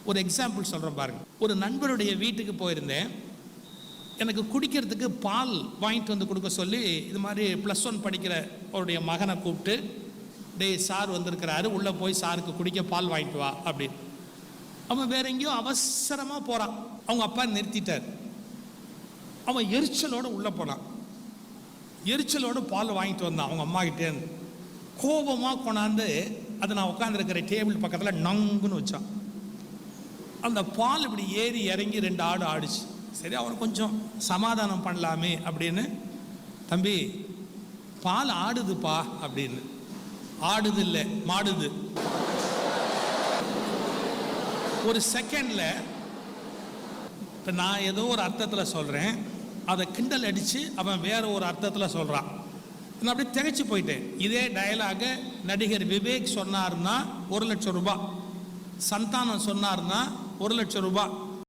ஒரு எக்ஸாம்பிள் சொல்கிறேன் பாருங்க. ஒரு நண்பருடைய வீட்டுக்கு போயிருந்தேன். எனக்கு குடிக்கிறதுக்கு பால் வாங்கிட்டு வந்து கொடுக்க சொல்லி இது மாதிரி +1 படிக்கிற அவருடைய மகனை கூப்பிட்டு, டேய் சார் வந்திருக்கிறாரு, உள்ளே போய் சாருக்கு குடிக்க பால் வாங்கிட்டு வா அப்படின்னு. அவன் வேற எங்கேயோ அவசரமாக போகிறான். அவங்க அப்பா நிறுத்திட்டார். அவன் எரிச்சலோடு உள்ளே போனான். எரிச்சலோடு பால் வாங்கிட்டு வந்தான் அவங்க அம்மா கிட்டேருந்து. கோபமாக கொண்டாந்து அதை நான் உட்காந்துருக்கிற டேபிள் பக்கத்தில் நங்குன்னு வச்சான். அந்த பால் இப்படி ஏறி இறங்கி 2 ஆடு ஆடிச்சு. சரி, அவனை கொஞ்சம் சமாதானம் பண்ணலாமே அப்படின்னு, தம்பி பால் ஆடுதுப்பா அப்படின்னு. ஆடுது இல்லை, மாடுது. ஒரு செகண்டில் இப்போ நான் ஏதோ ஒரு அர்த்தத்தில் சொல்கிறேன், அதை கிண்டல் அடித்து அவன் வேற ஒரு அர்த்தத்தில் சொல்கிறான். நான் அப்படியே திகைச்சு போயிட்டேன். இதே டயலாக நடிகர் விவேக் சொன்னார்னா 1 லட்சம் ரூபாய், சந்தானம் சொன்னார்னா 1 லட்சம் ரூபாய்,